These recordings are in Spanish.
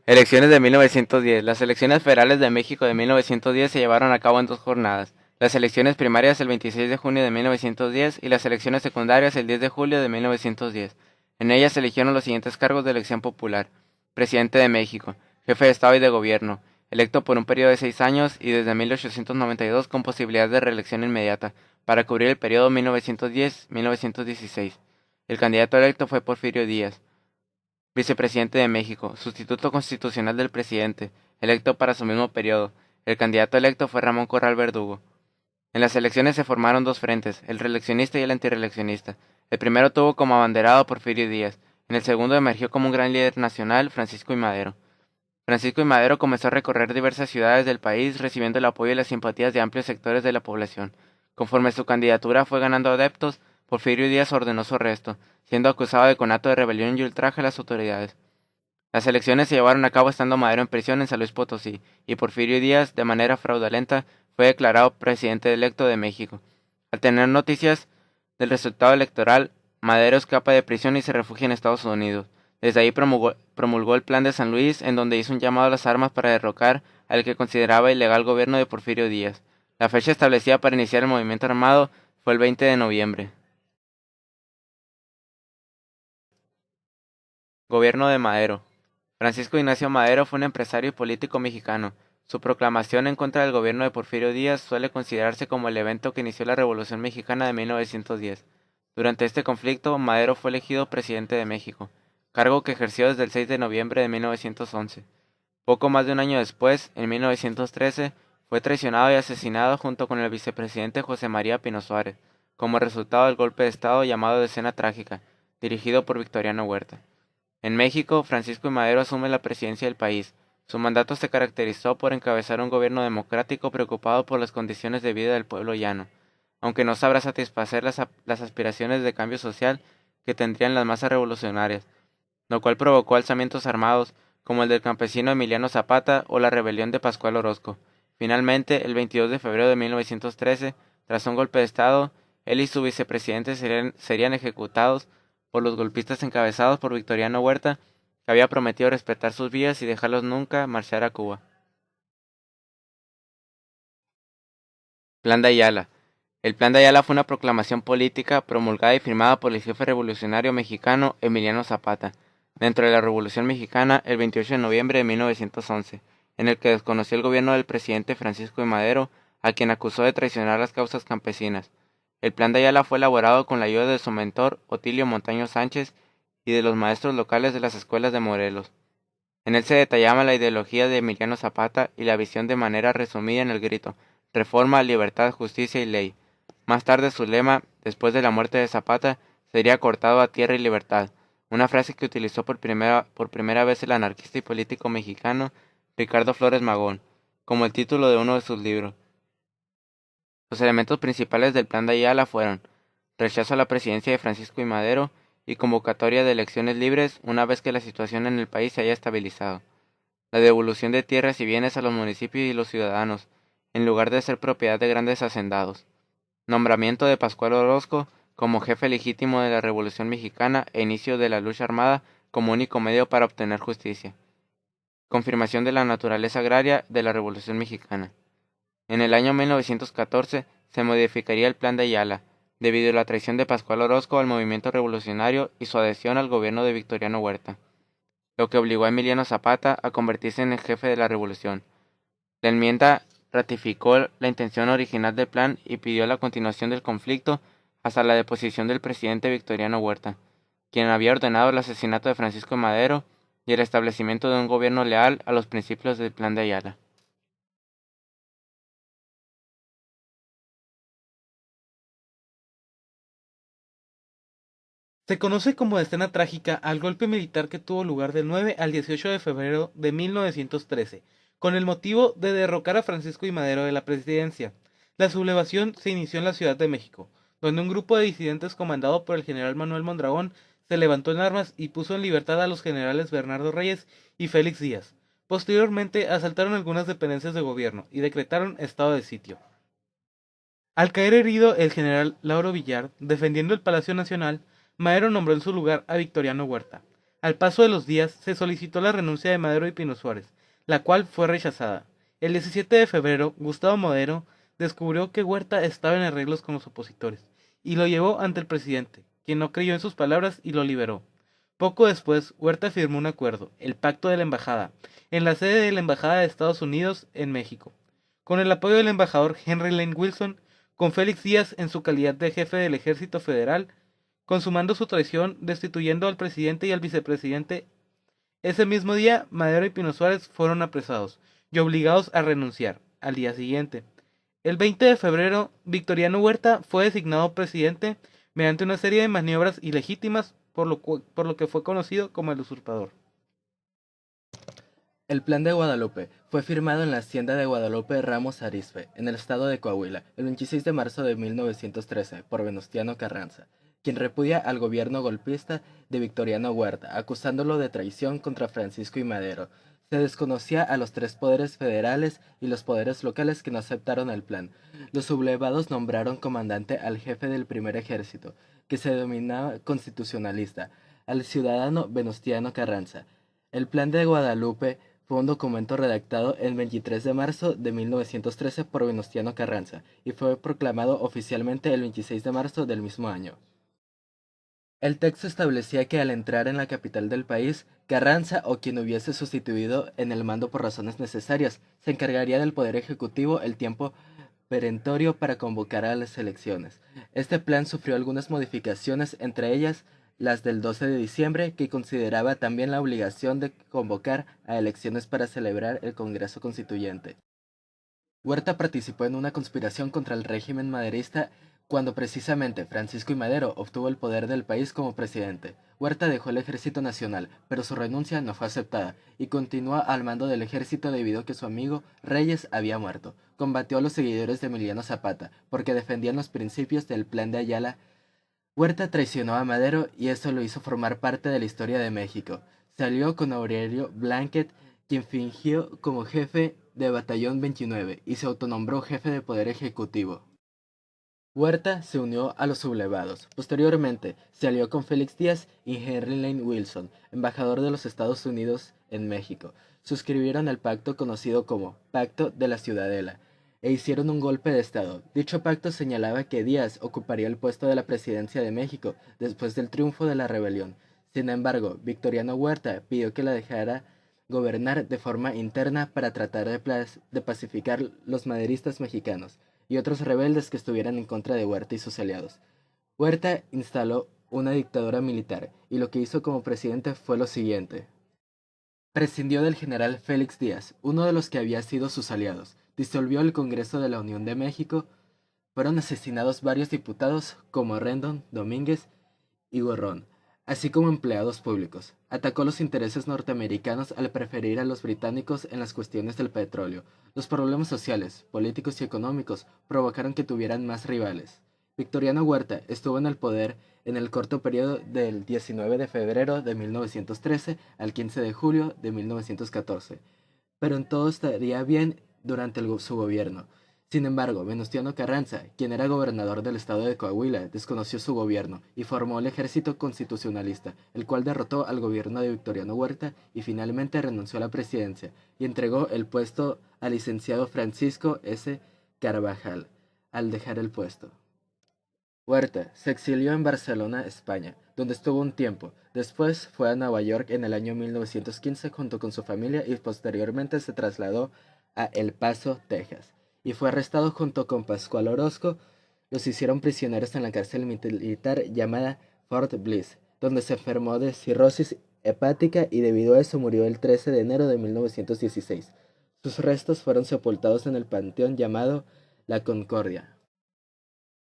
Elecciones de 1910. Las elecciones federales de México de 1910 se llevaron a cabo en dos jornadas. Las elecciones primarias el 26 de junio de 1910 y las elecciones secundarias el 10 de julio de 1910. En ellas se eligieron los siguientes cargos de elección popular. Presidente de México, jefe de Estado y de Gobierno, electo por un periodo de 6 años y desde 1892 con posibilidad de reelección inmediata, para cubrir el periodo 1910-1916. El candidato electo fue Porfirio Díaz. Vicepresidente de México, sustituto constitucional del presidente, electo para su mismo periodo. El candidato electo fue Ramón Corral Verdugo. En las elecciones se formaron dos frentes, el reeleccionista y el antirreeleccionista. El primero tuvo como abanderado a Porfirio Díaz. En el segundo emergió como un gran líder nacional Francisco I. Madero. Francisco I. Madero comenzó a recorrer diversas ciudades del país, recibiendo el apoyo y las simpatías de amplios sectores de la población. Conforme su candidatura fue ganando adeptos, Porfirio Díaz ordenó su arresto, siendo acusado de conato de rebelión y ultraje a las autoridades. Las elecciones se llevaron a cabo estando Madero en prisión en San Luis Potosí, y Porfirio Díaz, de manera fraudulenta, fue declarado presidente electo de México. Al tener noticias del resultado electoral, Madero escapa de prisión y se refugia en Estados Unidos. Desde ahí promulgó el Plan de San Luis, en donde hizo un llamado a las armas para derrocar al que consideraba ilegal gobierno de Porfirio Díaz. La fecha establecida para iniciar el movimiento armado fue el 20 de noviembre. Gobierno de Madero. Francisco Ignacio Madero fue un empresario y político mexicano. Su proclamación en contra del gobierno de Porfirio Díaz suele considerarse como el evento que inició la Revolución Mexicana de 1910. Durante este conflicto, Madero fue elegido presidente de México, cargo que ejerció desde el 6 de noviembre de 1911. Poco más de un año después, en 1913, fue traicionado y asesinado junto con el vicepresidente José María Pino Suárez, como resultado del golpe de Estado llamado Decena Trágica, dirigido por Victoriano Huerta. En México, Francisco I. Madero asume la presidencia del país. Su mandato se caracterizó por encabezar un gobierno democrático preocupado por las condiciones de vida del pueblo llano, aunque no sabrá satisfacer las aspiraciones de cambio social que tendrían las masas revolucionarias, lo cual provocó alzamientos armados, como el del campesino Emiliano Zapata o la rebelión de Pascual Orozco. Finalmente, el 22 de febrero de 1913, tras un golpe de Estado, él y su vicepresidente serían ejecutados por los golpistas encabezados por Victoriano Huerta, que había prometido respetar sus vías y dejarlos nunca marchar a Cuba. Plan de Ayala. El Plan de Ayala fue una proclamación política promulgada y firmada por el jefe revolucionario mexicano Emiliano Zapata, dentro de la Revolución Mexicana el 28 de noviembre de 1911, en el que desconoció el gobierno del presidente Francisco I. Madero, a quien acusó de traicionar las causas campesinas. El Plan de Ayala fue elaborado con la ayuda de su mentor Otilio Montaño Sánchez y de los maestros locales de las escuelas de Morelos. En él se detallaba la ideología de Emiliano Zapata y la visión de manera resumida en el grito: Reforma, libertad, justicia y ley. Más tarde su lema, después de la muerte de Zapata, sería cortado a tierra y libertad, una frase que utilizó por primera vez el anarquista y político mexicano Ricardo Flores Magón, como el título de uno de sus libros. Los elementos principales del Plan de Ayala fueron rechazo a la presidencia de Francisco I. Madero y convocatoria de elecciones libres una vez que la situación en el país se haya estabilizado, la devolución de tierras y bienes a los municipios y los ciudadanos, en lugar de ser propiedad de grandes hacendados, nombramiento de Pascual Orozco como jefe legítimo de la Revolución Mexicana e inicio de la lucha armada como único medio para obtener justicia, confirmación de la naturaleza agraria de la Revolución Mexicana. En el año 1914 se modificaría el Plan de Ayala, debido a la traición de Pascual Orozco al movimiento revolucionario y su adhesión al gobierno de Victoriano Huerta, lo que obligó a Emiliano Zapata a convertirse en el jefe de la revolución. La enmienda ratificó la intención original del plan y pidió la continuación del conflicto hasta la deposición del presidente Victoriano Huerta, quien había ordenado el asesinato de Francisco Madero y el establecimiento de un gobierno leal a los principios del Plan de Ayala. Se conoce como Escena Trágica al golpe militar que tuvo lugar del 9 al 18 de febrero de 1913, con el motivo de derrocar a Francisco I. Madero de la presidencia. La sublevación se inició en la Ciudad de México, donde un grupo de disidentes comandado por el general Manuel Mondragón se levantó en armas y puso en libertad a los generales Bernardo Reyes y Félix Díaz. Posteriormente asaltaron algunas dependencias de gobierno y decretaron estado de sitio. Al caer herido el general Lauro Villar, defendiendo el Palacio Nacional, Madero nombró en su lugar a Victoriano Huerta. Al paso de los días, se solicitó la renuncia de Madero y Pino Suárez, la cual fue rechazada. El 17 de febrero, Gustavo Madero descubrió que Huerta estaba en arreglos con los opositores, y lo llevó ante el presidente, quien no creyó en sus palabras y lo liberó. Poco después, Huerta firmó un acuerdo, el Pacto de la Embajada, en la sede de la Embajada de Estados Unidos en México, con el apoyo del embajador Henry Lane Wilson, con Félix Díaz en su calidad de jefe del Ejército Federal, consumando su traición, destituyendo al presidente y al vicepresidente. Ese mismo día, Madero y Pino Suárez fueron apresados y obligados a renunciar. Al día siguiente, el 20 de febrero, Victoriano Huerta fue designado presidente mediante una serie de maniobras ilegítimas, por lo que fue conocido como el usurpador. El Plan de Guadalupe fue firmado en la hacienda de Guadalupe Ramos Arizpe, en el estado de Coahuila, el 26 de marzo de 1913, por Venustiano Carranza, quien repudia al gobierno golpista de Victoriano Huerta, acusándolo de traición contra Francisco I. Madero. Se desconocía a los tres poderes federales y los poderes locales que no aceptaron el plan. Los sublevados nombraron comandante al jefe del primer ejército, que se denominaba constitucionalista, al ciudadano Venustiano Carranza. El Plan de Guadalupe fue un documento redactado el 23 de marzo de 1913 por Venustiano Carranza y fue proclamado oficialmente el 26 de marzo del mismo año. El texto establecía que al entrar en la capital del país, Carranza o quien hubiese sustituido en el mando por razones necesarias, se encargaría del poder ejecutivo el tiempo perentorio para convocar a las elecciones. Este plan sufrió algunas modificaciones, entre ellas las del 12 de diciembre, que consideraba también la obligación de convocar a elecciones para celebrar el Congreso Constituyente. Huerta participó en una conspiración contra el régimen maderista cuando precisamente Francisco I. Madero obtuvo el poder del país como presidente. Huerta dejó el Ejército Nacional, pero su renuncia no fue aceptada, y continuó al mando del ejército debido a que su amigo Reyes había muerto. Combatió a los seguidores de Emiliano Zapata, porque defendían los principios del Plan de Ayala. Huerta traicionó a Madero y eso lo hizo formar parte de la historia de México. Salió con Aurelio Blanquet, quien fingió como jefe de Batallón 29 y se autonombró jefe de Poder Ejecutivo. Huerta se unió a los sublevados. Posteriormente, se alió con Félix Díaz y Henry Lane Wilson, embajador de los Estados Unidos en México. Suscribieron el pacto conocido como Pacto de la Ciudadela e hicieron un golpe de Estado. Dicho pacto señalaba que Díaz ocuparía el puesto de la presidencia de México después del triunfo de la rebelión. Sin embargo, Victoriano Huerta pidió que la dejara gobernar de forma interna para tratar de pacificar los maderistas mexicanos y otros rebeldes que estuvieran en contra de Huerta y sus aliados. Huerta instaló una dictadura militar y lo que hizo como presidente fue lo siguiente. Prescindió del general Félix Díaz, uno de los que había sido sus aliados. Disolvió el Congreso de la Unión de México. Fueron asesinados varios diputados como Rendón, Domínguez y Gorrón, así como empleados públicos. Atacó los intereses norteamericanos al preferir a los británicos en las cuestiones del petróleo. Los problemas sociales, políticos y económicos provocaron que tuvieran más rivales. Victoriano Huerta estuvo en el poder en el corto periodo del 19 de febrero de 1913 al 15 de julio de 1914, pero en todo estaría bien durante su gobierno. Sin embargo, Venustiano Carranza, quien era gobernador del estado de Coahuila, desconoció su gobierno y formó el Ejército Constitucionalista, el cual derrotó al gobierno de Victoriano Huerta y finalmente renunció a la presidencia y entregó el puesto al licenciado Francisco S. Carvajal al dejar el puesto. Huerta se exilió en Barcelona, España, donde estuvo un tiempo. Después fue a Nueva York en el año 1915 junto con su familia y posteriormente se trasladó a El Paso, Texas, y fue arrestado junto con Pascual Orozco. Los hicieron prisioneros en la cárcel militar llamada Fort Bliss, donde se enfermó de cirrosis hepática y debido a eso murió el 13 de enero de 1916. Sus restos fueron sepultados en el panteón llamado La Concordia.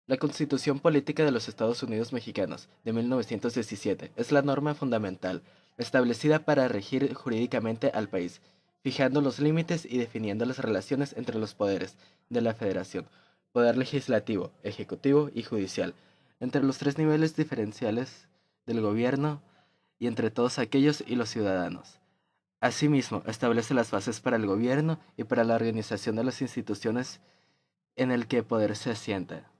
La Constitución Política de los Estados Unidos Mexicanos, de 1917, es la norma fundamental, establecida para regir jurídicamente al país, fijando los límites y definiendo las relaciones entre los poderes de la Federación, poder legislativo, ejecutivo y judicial, entre los tres niveles diferenciales del gobierno y entre todos aquellos y los ciudadanos. Asimismo, establece las bases para el gobierno y para la organización de las instituciones en el que poder se asienta.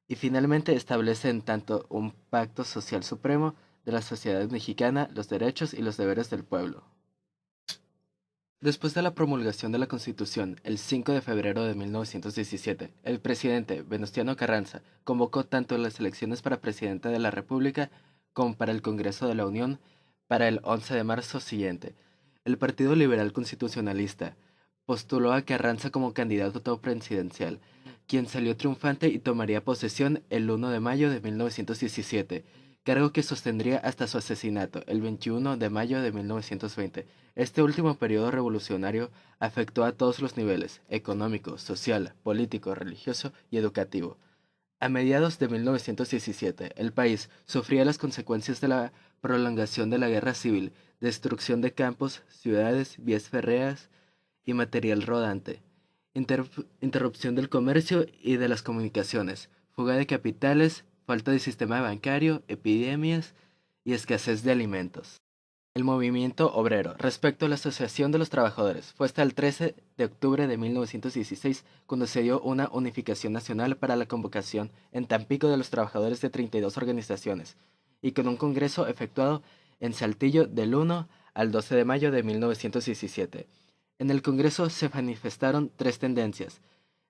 Y finalmente establece en tanto un pacto social supremo de la sociedad mexicana, los derechos y los deberes del pueblo. Después de la promulgación de la Constitución, el 5 de febrero de 1917, el presidente Venustiano Carranza convocó tanto las elecciones para presidente de la República como para el Congreso de la Unión para el 11 de marzo siguiente. El Partido Liberal Constitucionalista postuló a Carranza como candidato presidencial, quien salió triunfante y tomaría posesión el 1 de mayo de 1917, cargo que sostendría hasta su asesinato el 21 de mayo de 1920. Este último periodo revolucionario afectó a todos los niveles: económico, social, político, religioso y educativo. A mediados de 1917, el país sufría las consecuencias de la prolongación de la guerra civil, destrucción de campos, ciudades, vías férreas y material rodante, interrupción del comercio y de las comunicaciones, fuga de capitales, falta de sistema bancario, epidemias y escasez de alimentos. El movimiento obrero respecto a la Asociación de los Trabajadores fue hasta el 13 de octubre de 1916 cuando se dio una unificación nacional para la convocación en Tampico de los trabajadores de 32 organizaciones y con un congreso efectuado en Saltillo del 1 al 12 de mayo de 1917. En el congreso se manifestaron tres tendencias: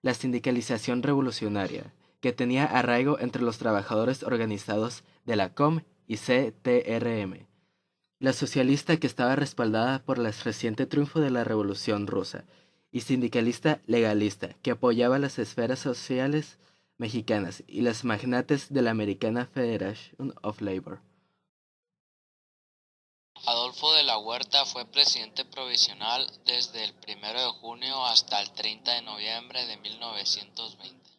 la sindicalización revolucionaria, que tenía arraigo entre los trabajadores organizados de la COM y CTRM; la socialista, que estaba respaldada por el reciente triunfo de la Revolución Rusa; y sindicalista legalista, que apoyaba las esferas sociales mexicanas y las magnates de la American Federation of Labor. Adolfo de la Huerta fue presidente provisional desde el 1 de junio hasta el 30 de noviembre de 1920,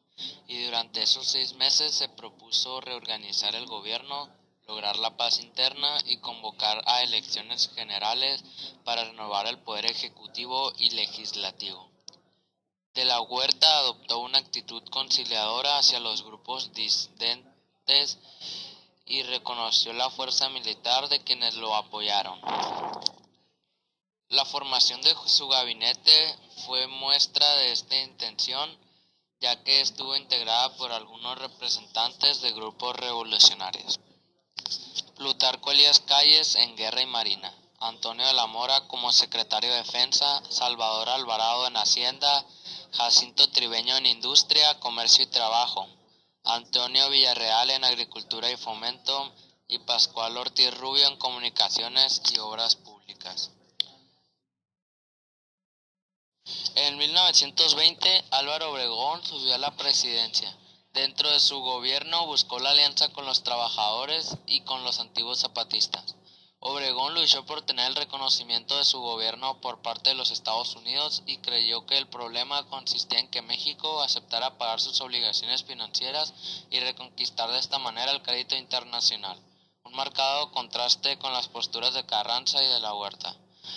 y durante esos 6 meses se propuso reorganizar el gobierno, lograr la paz interna y convocar a elecciones generales para renovar el poder ejecutivo y legislativo. De la Huerta adoptó una actitud conciliadora hacia los grupos disidentes y reconoció la fuerza militar de quienes lo apoyaron. La formación de su gabinete fue muestra de esta intención, ya que estuvo integrada por algunos representantes de grupos revolucionarios: Plutarco Elías Calles en Guerra y Marina, Antonio de la Mora como secretario de Defensa, Salvador Alvarado en Hacienda, Jacinto Tribeño en Industria, Comercio y Trabajo, Antonio Villarreal en Agricultura y Fomento y Pascual Ortiz Rubio en Comunicaciones y Obras Públicas. En 1920, Álvaro Obregón subió a la presidencia. Dentro de su gobierno buscó la alianza con los trabajadores y con los antiguos zapatistas. Obregón luchó por tener el reconocimiento de su gobierno por parte de los Estados Unidos y creyó que el problema consistía en que México aceptara pagar sus obligaciones financieras y reconquistar de esta manera el crédito internacional, un marcado contraste con las posturas de Carranza y de la Huerta.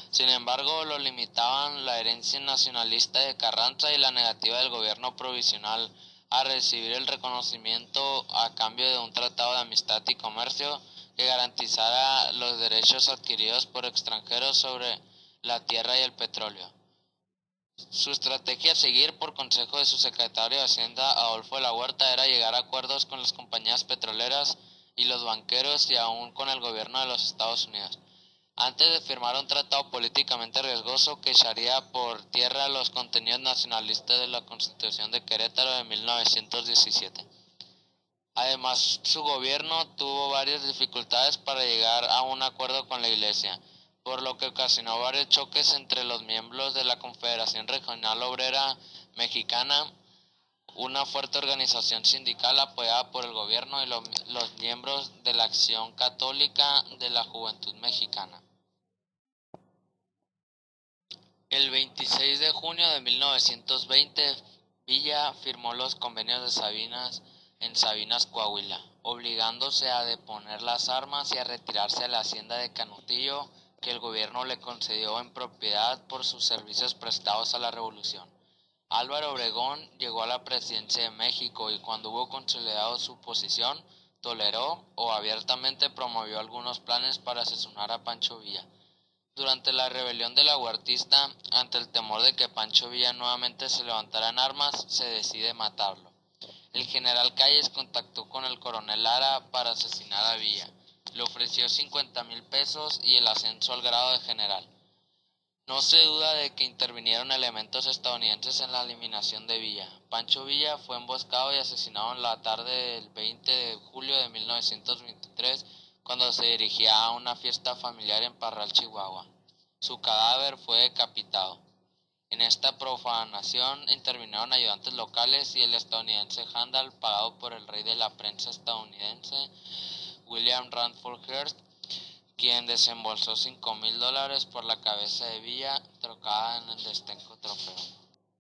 Sin embargo, lo limitaban la herencia nacionalista de Carranza y la negativa del gobierno provisional a recibir el reconocimiento a cambio de un tratado de amistad y comercio que garantizara los derechos adquiridos por extranjeros sobre la tierra y el petróleo. Su estrategia a seguir, por consejo de su secretario de Hacienda, Adolfo de la Huerta, era llegar a acuerdos con las compañías petroleras y los banqueros y aún con el gobierno de los Estados Unidos, antes de firmar un tratado políticamente riesgoso que echaría por tierra los contenidos nacionalistas de la Constitución de Querétaro de 1917. Además, su gobierno tuvo varias dificultades para llegar a un acuerdo con la Iglesia, por lo que ocasionó varios choques entre los miembros de la Confederación Regional Obrera Mexicana, una fuerte organización sindical apoyada por el gobierno, y los miembros de la Acción Católica de la Juventud Mexicana. El 26 de junio de 1920, Villa firmó los convenios de Sabinas en Sabinas, Coahuila, obligándose a deponer las armas y a retirarse a la hacienda de Canutillo, que el gobierno le concedió en propiedad por sus servicios prestados a la revolución. Álvaro Obregón llegó a la presidencia de México y, cuando hubo consolidado su posición, toleró o abiertamente promovió algunos planes para asesinar a Pancho Villa. Durante la rebelión de la Huertista, ante el temor de que Pancho Villa nuevamente se levantara en armas, se decide matarlo. El general Calles contactó con el coronel Lara para asesinar a Villa. Le ofreció 50,000 pesos y el ascenso al grado de general. No se duda de que intervinieron elementos estadounidenses en la eliminación de Villa. Pancho Villa fue emboscado y asesinado en la tarde del 20 de julio de 1923 cuando se dirigía a una fiesta familiar en Parral, Chihuahua. Su cadáver fue decapitado. En esta profanación intervinieron ayudantes locales y el estadounidense Handel, pagado por el rey de la prensa estadounidense, William Randolph Hearst, quien desembolsó $5,000 por la cabeza de Villa trocada en el destén